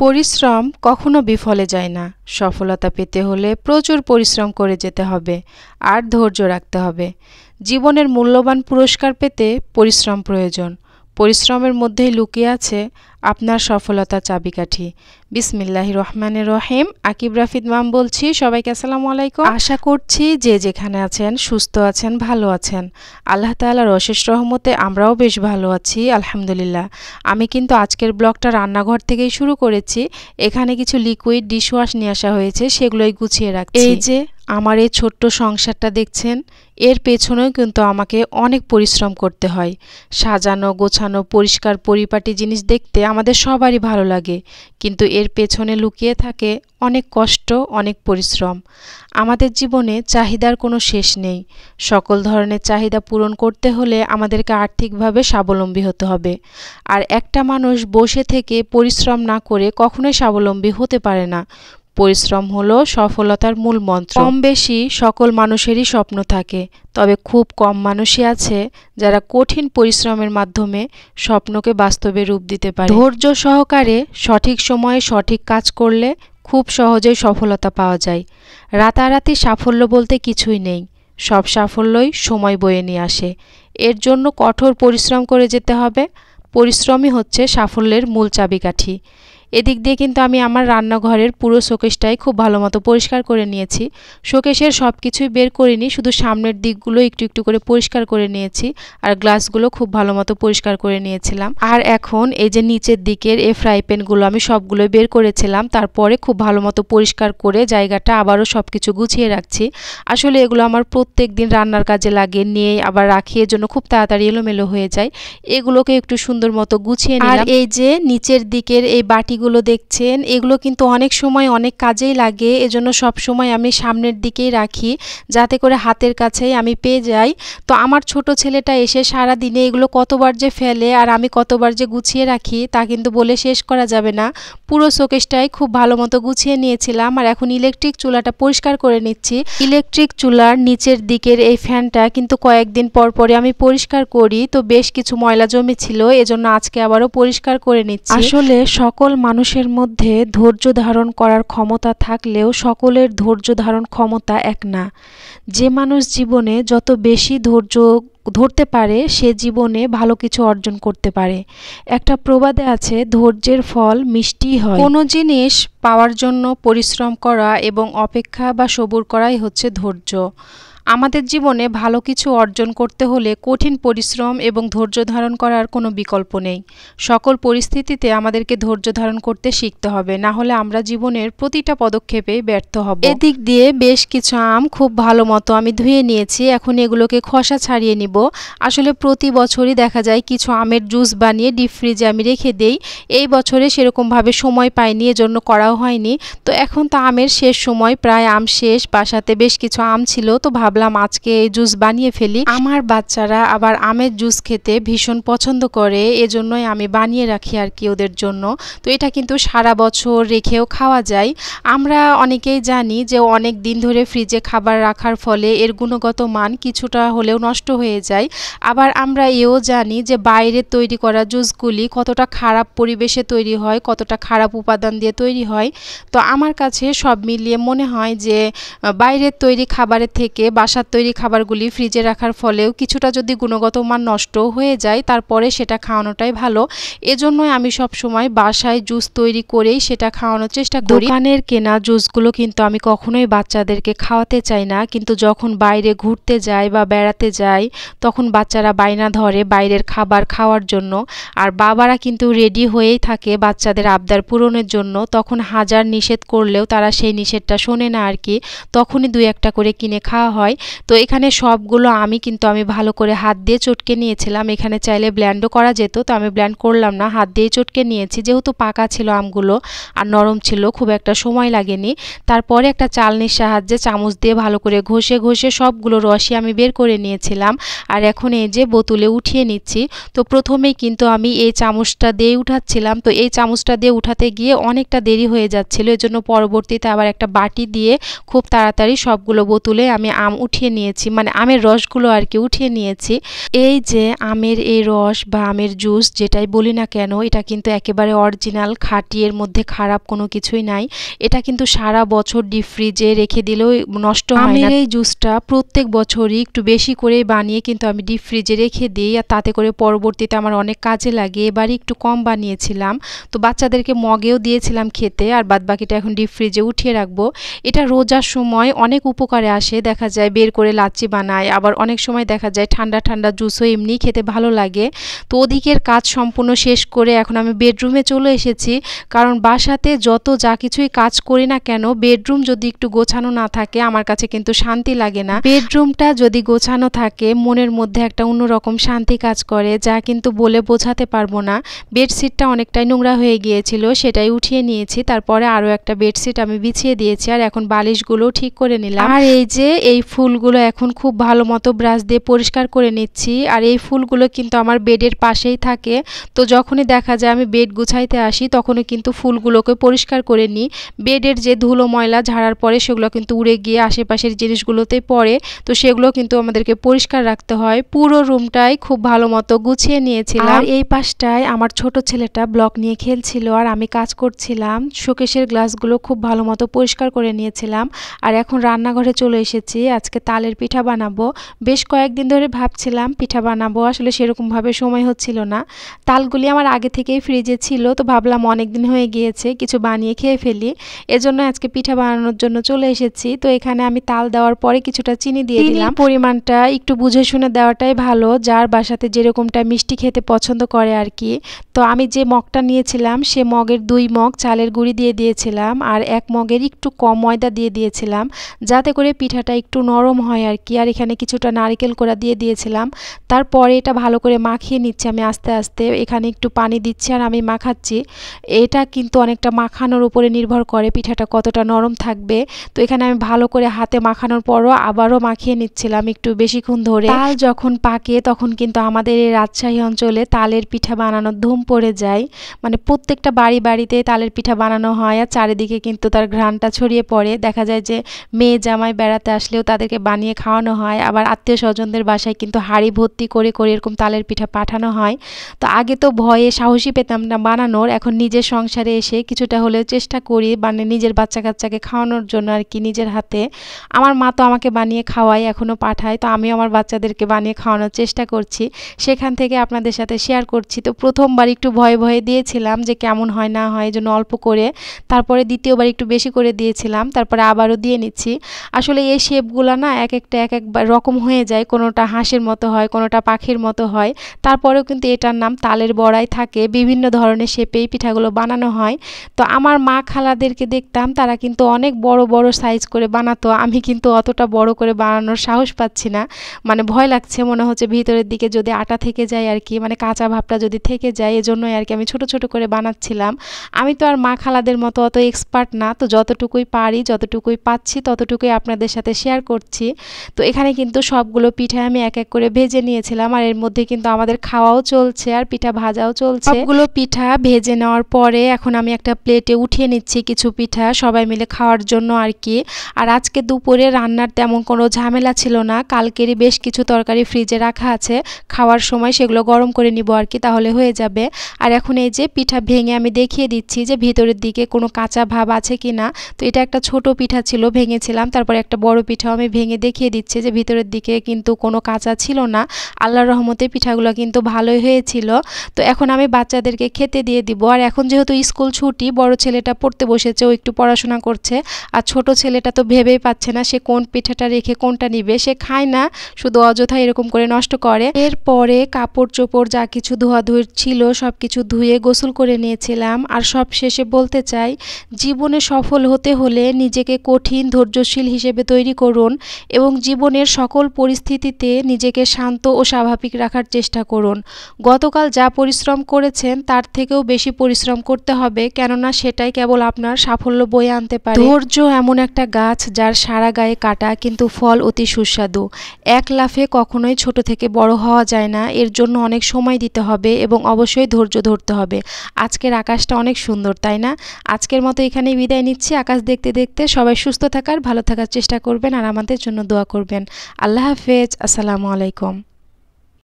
পরিশ্রম কখনো বিফলে যায় না। সফলতা পেতে হলে প্রচুর পরিশ্রম করে যেতে হবে আর ধৈর্য রাখতে হবে। জীবনের মূল্যবান পুরস্কার পেতে পরিশ্রম প্রয়োজন। পরিশ্রমের মধ্যেই লুকিয়ে আছে আপনার সফলতার চাবিকাঠি। বিসমিল্লাহির রহমানির রহিম। আকিব রাফিদ মাম বলছি। সবাইকে আসসালামু আলাইকুম। আশা করছি যে যেখানে আছেন সুস্থ আছেন, ভালো আছেন। আল্লাহ তাআলার অশেষ রহমতে আমরাও বেশ ভালো আছি, আলহামদুলিল্লাহ। আমি কিন্তু আজকের ব্লগটা রান্নাঘর থেকেই শুরু করেছি। এখানে কিছু লিকুইড ডিশওয়াশ নিয়ে আসা হয়েছে, সেগুলোই গুছিয়ে রাখছি। এই যে আমার এই ছোট্ট সংসারটা দেখছেন, এর পেছনেও কিন্তু আমাকে অনেক পরিশ্রম করতে হয়। সাজানো গোছানো পরিষ্কার পরিপাটি জিনিস দেখতে আমাদের সবারই ভালো লাগে, কিন্তু এর পেছনে লুকিয়ে থাকে অনেক কষ্ট, অনেক পরিশ্রম। আমাদের জীবনে চাহিদার কোনো শেষ নেই। সকল ধরনের চাহিদা পূরণ করতে হলে আমাদেরকে আর্থিকভাবে স্বাবলম্বী হতে হবে। আর একটা মানুষ বসে থেকে পরিশ্রম না করে কখনোই স্বাবলম্বী হতে পারে না। পরিশ্রম হলো সফলতার মূল মন্ত্র। কম বেশি সকল মানুষেরই স্বপ্ন থাকে, তবে খুব কম মানুষই আছে যারা কঠিন পরিশ্রমের মাধ্যমে স্বপ্নকে বাস্তবে রূপ দিতে পারে। ধৈর্য সহকারে সঠিক সময়ে সঠিক কাজ করলে খুব সহজেই সফলতা পাওয়া যায়। রাতারাতি সাফল্য বলতে কিছুই নেই, সব সাফল্যই সময় বয়ে নিয়ে আসে। এর জন্য কঠোর পরিশ্রম করে যেতে হবে। পরিশ্রমই হচ্ছে সাফল্যের মূল চাবিকাঠি। এদিক দিয়ে কিন্তু আমি আমার রান্নাঘরের পুরো শোকেসটাই খুব ভালো মতো পরিষ্কার করে নিয়েছি। শোকেসের সব কিছুই বের করিনি, শুধু সামনের দিকগুলো একটু একটু করে পরিষ্কার করে নিয়েছি, আর গ্লাসগুলো খুব ভালো মতো পরিষ্কার করে নিয়েছিলাম। আর এখন এই যে নিচের দিকের এই ফ্রাই প্যানগুলো আমি সবগুলো বের করেছিলাম, তারপরে খুব ভালো মতো পরিষ্কার করে জায়গাটা আবারও সব কিছু গুছিয়ে রাখছি। আসলে এগুলো আমার প্রত্যেক দিন রান্নার কাজে লাগে, নিয়ে আবার রাখি, এর জন্য খুব তাড়াতাড়ি এলোমেলো হয়ে যায়। এগুলোকে একটু সুন্দর মতো গুছিয়ে নিলাম। আর এই যে নিচের দিকের এই বাটি গুলো দেখছেন, এগুলো কিন্তু অনেক সময় অনেক কাজেই লাগে, এজন্য সব সময় আমি সামনের দিকেই রাখি, যাতে করে হাতের কাছেই আমি পেয়ে যাই। তো আমার ছোট ছেলেটা এসে সারা দিনে এগুলো কতবার যে ফেলে আর আমি কতবার যে গুছিয়ে রাখি তা কিন্তু বলে শেষ করা যাবে না। পুরো শোকেসটাই খুব ভালো মতো গুছিয়ে নিয়েছিলাম। আর এখন ইলেকট্রিক চুলাটা পরিষ্কার করে নিচ্ছি। ইলেকট্রিক চুলার নিচের দিকের এই ফ্যানটা কিন্তু কয়েকদিন পর পরে আমি পরিষ্কার করি, তো বেশ কিছু ময়লা জমেছিল, এজন্য আজকে আবারও পরিষ্কার করে নিচ্ছি। আসলে সকল মানুষের মধ্যে ধৈর্য ধারণ করার ক্ষমতা থাকলেও সকলের ধৈর্য ধারণ ক্ষমতা এক না। যে মানুষ জীবনে যত বেশি ধৈর্য ধরতে পারে সে জীবনে ভালো কিছু অর্জন করতে পারে। একটা প্রবাদে আছে, ধৈর্যের ফল মিষ্টি হয়। কোনো জিনিস পাওয়ার জন্য পরিশ্রম করা এবং অপেক্ষা বা সবুর করাই হচ্ছে ধৈর্য। আমাদের জীবনে ভালো কিছু অর্জন করতে হলে কঠিন পরিশ্রম এবং ধৈর্য ধারণ করার কোনো বিকল্প নেই। সকল পরিস্থিতিতে আমাদেরকে ধৈর্য ধারণ করতে শিখতে হবে, না হলে আমরা জীবনের প্রতিটা পদক্ষেপে ব্যর্থ হব। এদিক দিয়ে বেশ কিছু আম খুব ভালো মতো আমি ধুয়ে নিয়েছি, এখন এগুলোকে খোসা ছাড়িয়ে নিব। আসলে প্রতি বছরই দেখা যায় কিছু আমের জুস বানিয়ে ডিপ ফ্রিজে আমি রেখে দেই। এই বছরে সেরকমভাবে সময় পাইনি, এজন্য করাও হয়নি। তো এখন তো আমের শেষ সময়, প্রায় আম শেষ, বাসাতে বেশ কিছু আম ছিল, তো ভাবলাম আজকে এই জুস বানিয়ে ফেলি। আমার বাচ্চারা আবার আমের জুস খেতে ভীষণ পছন্দ করে, এজন্যই আমি বানিয়ে রাখি আর কি ওদের জন্য। তো এটা কিন্তু সারা বছর রেখেও খাওয়া যায়। আমরা অনেকেই জানি যে অনেক দিন ধরে ফ্রিজে খাবার রাখার ফলে এর গুণগত মান কিছুটা হলেও নষ্ট হয়ে যায়। আবার আমরা এও জানি যে বাইরে তৈরি করা জুসগুলি কতটা খারাপ পরিবেশে তৈরি হয়, কতটা খারাপ উপাদান দিয়ে তৈরি হয়। তো আমার কাছে সব মিলিয়ে মনে হয় যে বাইরের তৈরি খাবারের থেকে বাসার তৈরি খাবারগুলি ফ্রিজে রাখার ফলেও কিছুটা যদি গুণগত মান নষ্ট হয়ে যায়, তারপরে সেটা খাওয়ানোটাই ভালো। এজন্যই আমি সব সময় বাসায় জুস তৈরি করেই সেটা খাওয়ানোর চেষ্টা করি। দোকানের কেনা জুসগুলো কিন্তু আমি কখনোই বাচ্চাদেরকে খাওয়াতে চাই না, কিন্তু যখন বাইরে ঘুরতে যাই বা বেড়াতে যাই তখন বাচ্চারা বায়না ধরে বাইরের খাবার খাওয়ার জন্য, আর বাবারা কিন্তু রেডি হয়েই থাকে বাচ্চাদের আবদার পূরণের জন্য। তখন হাজার নিষেধ করলেও তারা সেই নিষেধটা শোনে না আর কি, তখনই দুই একটা করে কিনে খাওয়া হয়। তো এখানে সবগুলো আমি ভালো করে হাত দিয়ে চটকে নিয়েছিলাম। এখানে চাইলে ব্লেন্ডও করা যেত, তো আমি ব্লেন্ড করলাম না, হাত দিয়ে চটকে নিয়েছি, যেহেতু পাকা ছিল আমগুলো আর নরম ছিল, খুব একটা সময় লাগেনি। তারপরে একটা চালনির সাহায্যে চামচ দিয়ে ভালো করে ঘষে ঘষে সবগুলো রসই আমি বের করে নিয়েছিলাম। আর এখন এই যে বোতলে উঠিয়ে নিচ্ছি। তো প্রথমেই কিন্তু আমি এই চামচটা দিয়ে উঠাচ্ছিলাম, তো এই চামচটা দিয়ে উঠাতে গিয়ে অনেকটা দেরি হয়ে যাচ্ছিল, এজন্য পরবর্তীতে আবার একটা বাটি দিয়ে খুব তাড়াতাড়ি সবগুলো বোতলে আমি আম উঠিয়ে নিয়েছি, মানে আমের রসগুলো আর কি উঠিয়ে নিয়েছি। এই যে আমের এই রস বা আমের জুস যেটাই বলি না কেন, এটা কিন্তু একেবারে অরিজিনাল খাঁটি, এর মধ্যে খারাপ কোনো কিছুই নাই। এটা কিন্তু সারা বছর ডিপ ফ্রিজে রেখে দিলেও নষ্ট হয় না। আমের এই জুসটা প্রত্যেক বছরই একটু বেশি করে বানিয়ে কিন্তু আমি ডিপ ফ্রিজে রেখে দিই, আর তাতে করে পরবর্তীতে আমার অনেক কাজে লাগে। এবারে একটু কম বানিয়েছিলাম, তো বাচ্চাদেরকে মগেও দিয়েছিলাম খেতে, আর বাদ বাকিটা এখন ডিপ ফ্রিজে উঠিয়ে রাখবো। এটা রোজার সময় অনেক উপকারে আসে, দেখা যায় বের করে লাচ্ছি বানায়, আবার অনেক সময় দেখা যায় ঠান্ডা ঠান্ডা জুসও এমনি খেতে ভালো লাগে। তো ওদিকের কাজ সম্পূর্ণ শেষ করে এখন আমি বেডরুমে চলে এসেছি, কারণ বাসাতে যত যা কিছুই কাজ করি না কেন, বেডরুম যদি একটু গোছানো না থাকে আমার কাছে কিন্তু শান্তি লাগে না। বেডরুমটা যদি গোছানো থাকে মনের মধ্যে একটা অন্যরকম শান্তি কাজ করে, যা কিন্তু বলে বোঝাতে পারবো না। বেডশিটটা অনেকটাই নোংরা হয়ে গিয়েছিল, সেটাই উঠিয়ে নিয়েছি, তারপরে আরও একটা বেডশিট আমি বিছিয়ে দিয়েছি, আর এখন বালিশগুলো ঠিক করে নিলাম। আর এই যে এই ফুলগুলো এখন খুব ভালো মতো ব্রাশ দিয়ে পরিষ্কার করে নিচ্ছি, আর এই ফুলগুলো কিন্তু আমার বেডের পাশেই থাকে। তো যখনই দেখা যায় আমি বেড গুছাইতে আসি তখনই কিন্তু ফুলগুলোকে পরিষ্কার করে নিই। বেডের যে ধুলো ময়লা ঝাড়ার পরে সেগুলো কিন্তু উড়ে গিয়ে আশেপাশের জিনিসগুলোতে পড়ে, তো সেগুলো কিন্তু আমাদেরকে পরিষ্কার রাখতে হয়। পুরো রুমটাই খুব ভালো মতো গুছিয়ে নিয়েছিলাম। আর এই পাশটায় আমার ছোট ছেলেটা ব্লক নিয়ে খেলছিল আর আমি কাজ করছিলাম। শোকেসের গ্লাসগুলো খুব ভালো মতো পরিষ্কার করে নিয়েছিলাম, আর এখন রান্নাঘরে চলে এসেছি। আজকে তালের পিঠা বানাবো। বেশ কয়েকদিন ধরে ভাবছিলাম পিঠা বানাবো, আসলে সেরকমভাবে সময় হচ্ছিল না। তালগুলি আমার আগে থেকেই ফ্রিজে ছিল, তো ভাবলাম অনেক দিন হয়ে গিয়েছে কিছু বানিয়ে খেয়ে ফেলি, এজন্য আজকে পিঠা বানানোর জন্য চলে এসেছি। তো এখানে আমি তাল দেওয়ার পরে কিছুটা চিনি দিয়ে দিলাম। পরিমাণটা একটু বুঝে শুনে দেওয়াটাই ভালো, যার বাসাতে যেরকমটা মিষ্টি খেতে পছন্দ করে আর কি। তো আমি যে মগটা নিয়েছিলাম সে মগের 2 মগ চালের গুঁড়ি দিয়ে দিয়েছিলাম, আর 1 মগের একটু কম ময়দা দিয়ে দিয়েছিলাম, যাতে করে পিঠাটা একটু নরম হয় আর কি। আর এখানে কিছুটা নারকেল কোড়া দিয়ে দিয়েছিলাম। তারপরে এটা ভালো করে মাখিয়ে নিচ্ছি আমি আস্তে আস্তে। এখানে একটু পানি দিচ্ছি আর আমি মাখাচ্ছি। এটা কিন্তু অনেকটা মাখানোর উপরে নির্ভর করে পিঠাটা কতটা নরম থাকবে। তো এখানে আমি ভালো করে হাতে মাখানোর পরও আবারও মাখিয়ে নিচ্ছিলাম একটু বেশিক্ষণ ধরে। তাল যখন পাকে তখন কিন্তু আমাদের এই রাজশাহী অঞ্চলে তালের পিঠা বানানোর ধুম পড়ে যায়, মানে প্রত্যেকটা বাড়ি বাড়িতে তালের পিঠা বানানো হয়, আর চারিদিকে কিন্তু তার ঘ্রাণটা ছড়িয়ে পড়ে। দেখা যায় যে মেয়ে জামাই বেড়াতে আসলেও তাদেরকে বানিয়ে খাওয়ানো হয়, আবার আত্মীয় স্বজনদের বাসায় কিন্তু হাঁড়ি ভর্তি করে করে এরকম তালের পিঠা পাঠানো হয়। তো আগে তো ভয়ে সাহসী পেতাম না বানানোর, এখন নিজের সংসারে এসে কিছুটা হলেও চেষ্টা করি মানে নিজের বাচ্চা কাচ্চাকে খাওয়ানোর জন্য আর কি, নিজের হাতে। আমার মা তো আমাকে বানিয়ে খাওয়ায়, এখনও পাঠায়, তো আমিও আমার বাচ্চাদেরকে বানিয়ে খাওয়ানোর চেষ্টা করছি, সেখান থেকে আপনাদের সাথে শেয়ার করছি। তো প্রথমবার একটু ভয়ে ভয়ে দিয়েছিলাম যে কেমন হয় না হয়, জন্য অল্প করে, তারপরে দ্বিতীয়বার একটু বেশি করে দিয়েছিলাম, তারপরে আবারও দিয়ে নিচ্ছি। আসলে এই শেপগুলো না এক একটা এক এক রকম হয়ে যায়, কোনোটা হাঁসের মতো হয়, কোনোটা পাখির মতো হয়, তারপরেও কিন্তু এটার নাম তালের বড়াই থাকে। বিভিন্ন ধরনের শেপেই পিঠাগুলো বানানো হয়। তো আমার মা খালাদেরকে দেখতাম তারা কিন্তু অনেক বড় বড় সাইজ করে বানাতো, আমি কিন্তু অতটা বড় করে বানানোর সাহস পাচ্ছি না, মানে ভয় লাগছে, মনে হচ্ছে ভিতরের দিকে যদি আটা থেকে যায় আর কি, মানে কাঁচা ভাবটা যদি থেকে যায়, এজন্যই আর কি আমি ছোট ছোট করে বানাচ্ছিলাম। আমি তো আর মা খালাদের মতো অত এক্সপার্ট না, তো যতটুকুই পারি যতটুকুই পাচ্ছি ততটুকুই আপনাদের সাথে শেয়ার করছি। তো এখানে কিন্তু সবগুলো পিঠা আমি এক এক করে ভেজে নিয়েছিলাম, আর এর মধ্যে কিন্তু আমাদের খাওয়াও চলছে আর পিঠা ভাজাও চলছে। সবগুলো পিঠা ভেজে নেওয়ার পরে এখন আমি একটা প্লেটে উঠিয়ে নিচ্ছি কিছু পিঠা সবাই মিলে খাওয়ার জন্য আর কি। আর আজকে দুপুরে রান্নার তেমন কোনো ঝামেলা ছিল না, কালকেরই বেশ কিছু তরকারি ফ্রিজে রাখা আছে, খাওয়ার সময় সেগুলো গরম করে নিব আর কি, তাহলে হয়ে যাবে। আর এখন এই যে পিঠা ভেঙে আমি দেখিয়ে দিচ্ছি যে ভিতরের দিকে কোনো কাঁচা ভাব আছে কি না। তো এটা একটা ছোট পিঠা ছিল, ভেঙেছিলাম, তারপরে একটা বড় পিঠাও আমি ভেঙে দেখিয়ে দিচ্ছি যে ভিতরের দিকে কিন্তু কোনো কাঁচা ছিল না। আল্লাহর রহমতে পিঠাগুলো কিন্তু ভালোই হয়েছিল। তো এখন আমি বাচ্চাদেরকে খেতে দিয়ে দিব। আর এখন যেহেতু স্কুল ছুটি, বড় ছেলেটা পড়তে বসেছে, ও একটু পড়াশোনা করছে, আর ছোট ছেলেটা তো ভেবেই পাচ্ছে না সে কোন পিঠাটা রেখে কোনটা নিবে, সে খায় না, শুধু অযথা এরকম করে নষ্ট করে। এরপরে কাপড় চোপড় যা কিছু ধোয়াধুয়ি ছিল সব কিছু ধুয়ে গোসল করে নিয়েছিলাম। আর সব শেষে বলতে চাই, জীবনে সফল হতে হলে নিজেকে কঠিন ধৈর্যশীল হিসেবে তৈরি করুন এবং জীবনের সকল পরিস্থিতিতে নিজেকে শান্ত ও স্বাভাবিক রাখার চেষ্টা করুন। গতকাল যা পরিশ্রম করেছেন তার থেকেও বেশি পরিশ্রম করতে হবে, কেননা সেটাই কেবল আপনার সাফল্য বয়ে আনতে পারে। ধৈর্য এমন একটা গাছ যার সারা গায়ে কাটা, কিন্তু ফল অতি সুস্বাদু। এক লাফে কখনোই ছোট থেকে বড় হওয়া যায় না, এর জন্য অনেক সময় দিতে হবে এবং অবশ্যই ধৈর্য ধরতে হবে। আজকের আকাশটা অনেক সুন্দর, তাই না? আজকের মতো এখানেই বিদায় নিচ্ছি। আকাশ দেখতে দেখতে সবাই সুস্থ থাকার ভালো থাকার চেষ্টা করবেন, আর আমাদের আমাদের জন্য দোয়া করবেন। আল্লাহ হাফেজ। আসসালামু আলাইকুম।